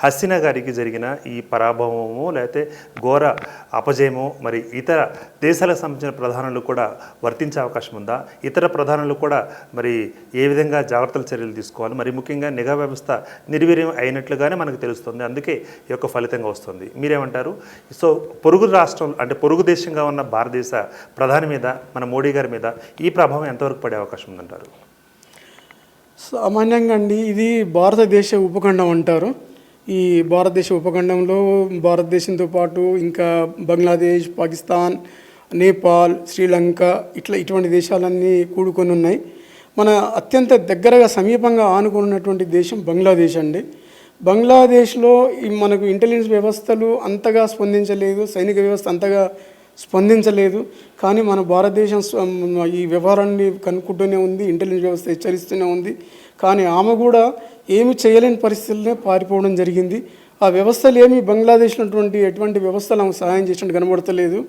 హసీనా గారికి జరిగిన ఈ పరాభవము లేకపోతే ఘోర అపజయము మరి ఇతర దేశాలకు సంబంధించిన ప్రధానులు కూడా వర్తించే అవకాశం ఉందా? ఇతర ప్రధానులు కూడా మరి ఏ విధంగా జాగ్రత్తల చర్యలు తీసుకోవాలి? మరి ముఖ్యంగా నిఘా వ్యవస్థ నిర్వీర్యం అయినట్లుగానే మనకు తెలుస్తుంది, అందుకే ఈ యొక్క ఫలితంగా వస్తుంది. మీరేమంటారు? సో పొరుగు రాష్ట్రం అంటే పొరుగు దేశంగా ఉన్న భారతదేశ ప్రధాని మీద మన మోడీ గారి మీద ఈ ప్రభావం ఎంతవరకు పడే అవకాశం ఉందంటారు? సామాన్యంగా అండి, ఇది భారతదేశ ఉపఖండం అంటారు. ఈ భారతదేశ ఉపఖండంలో భారతదేశంతో పాటు ఇంకా బంగ్లాదేశ్, పాకిస్తాన్, నేపాల్, శ్రీలంక ఇటువంటి దేశాలన్నీ కూడుకొని ఉన్నాయి. మన అత్యంత దగ్గరగా సమీపంగా ఆనుకున్నటువంటి దేశం బంగ్లాదేశ్ అండి. బంగ్లాదేశ్లో మనకు ఇంటెలిజెన్స్ వ్యవస్థలు అంతగా స్పందించలేదు, సైనిక వ్యవస్థ అంతగా స్పందించలేదు. కానీ మన భారతదేశం ఈ వ్యవహారాన్ని కనుక్కుంటూనే ఉంది, ఇంటెలిజెన్స్ వ్యవస్థ హెచ్చరిస్తూనే ఉంది. కానీ ఆమె కూడా ఏమి చేయలేని పరిస్థితులనే పారిపోవడం జరిగింది. ఆ వ్యవస్థలు ఏమి బంగ్లాదేశ్లో ఎటువంటి వ్యవస్థలు ఆమె సహాయం చేసినట్టు కనబడతలేదు.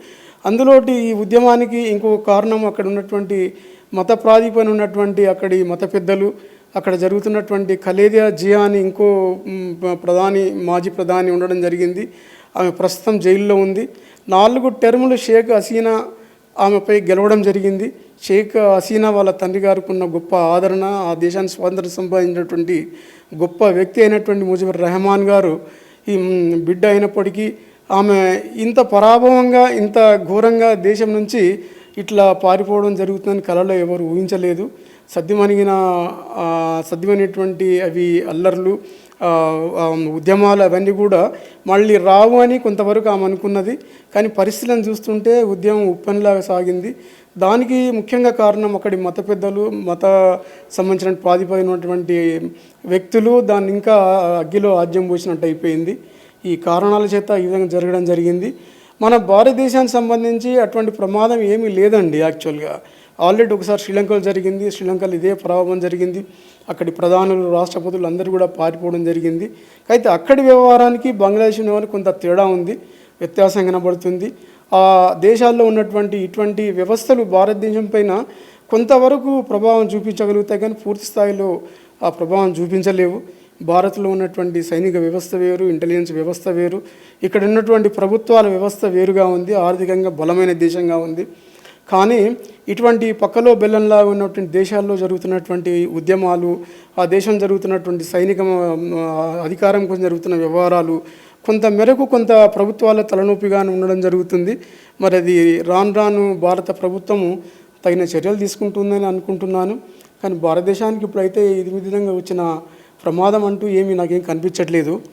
అందులోటి ఈ ఉద్యమానికి ఇంకొక కారణం అక్కడ ఉన్నటువంటి మత ప్రాతిపదికన ఉన్నటువంటి అక్కడి మత పెద్దలు, అక్కడ జరుగుతున్నటువంటి ఖలేదా జియా అని ఇంకో మాజీ ప్రధాని ఉండడం జరిగింది. ఆమె ప్రస్తుతం జైల్లో ఉంది. 4 టర్ములు షేక్ హసీనా ఆమెపై గెలవడం జరిగింది. షేక్ హసీనా వాళ్ళ తండ్రి గారికి ఉన్న గొప్ప ఆదరణ, ఆ దేశాన్ని స్వాతంత్రం సంపాదించినటువంటి గొప్ప వ్యక్తి అయినటువంటి ముజిబుర్ రెహమాన్ గారు ఈ బిడ్డ అయినప్పటికీ ఆమె ఇంత పరాభవంగా, ఇంత ఘోరంగా దేశం నుంచి ఇట్లా పారిపోవడం జరుగుతుందని కలలో ఎవరు ఊహించలేదు. సద్దిమనేటువంటి అవి అల్లర్లు, ఉద్యమాలు అవన్నీ కూడా మళ్ళీ రావు అని కొంతవరకు ఆమె అనుకున్నది. కానీ పరిస్థితులను చూస్తుంటే ఉద్యమం ఉప్పెనలాగా సాగింది. దానికి ముఖ్యంగా కారణం అక్కడి మత పెద్దలు, మత సంబంధించిన ప్రాతిపదికనటువంటి వ్యక్తులు దాన్ని ఇంకా అగ్గిలో ఆజ్యం పోసినట్టు అయిపోయింది. ఈ కారణాల చేత ఈ విధంగా జరగడం జరిగింది. మన భారతదేశానికి సంబంధించి అటువంటి ప్రమాదం ఏమీ లేదండి. యాక్చువల్గా ఆల్రెడీ ఒకసారి శ్రీలంకలో జరిగింది. శ్రీలంకలో ఇదే ప్రభావం జరిగింది. అక్కడి ప్రధానులు, రాష్ట్రపతులు అందరూ కూడా పారిపోవడం జరిగింది. అయితే అక్కడి వ్యవహారానికి బంగ్లాదేశ్ వ్యవహారానికి కొంత తేడా ఉంది, వ్యత్యాసం కనబడుతుంది. ఆ దేశాల్లో ఉన్నటువంటి ఇటువంటి వ్యవస్థలు భారతదేశం పైన కొంతవరకు ప్రభావం చూపించగలుగుతాయి, కానీ పూర్తి స్థాయిలో ఆ ప్రభావం చూపించలేవు. భారత్లో ఉన్నటువంటి సైనిక వ్యవస్థ వేరు, ఇంటెలిజెన్స్ వ్యవస్థ వేరు, ఇక్కడ ఉన్నటువంటి ప్రభుత్వాల వ్యవస్థ వేరుగా ఉంది, ఆర్థికంగా బలమైన దేశంగా ఉంది. కానీ ఇటువంటి పక్కలో బెల్లంలా ఉన్నటువంటి దేశాల్లో జరుగుతున్నటువంటి ఉద్యమాలు, ఆ దేశం జరుగుతున్నటువంటి సైనిక అధికారం కోసం జరుగుతున్న వ్యవహారాలు కొంత మేరకు కొంత ప్రభుత్వాల తలనొప్పిగానే ఉండడం జరుగుతుంది. మరి అది రాను భారత ప్రభుత్వము తగిన చర్యలు తీసుకుంటుందని అనుకుంటున్నాను. కానీ భారతదేశానికి ఇప్పుడైతే ఇది విధంగా వచ్చిన ప్రమాదం అంటూ ఏమీ నాకేం కనిపించట్లేదు.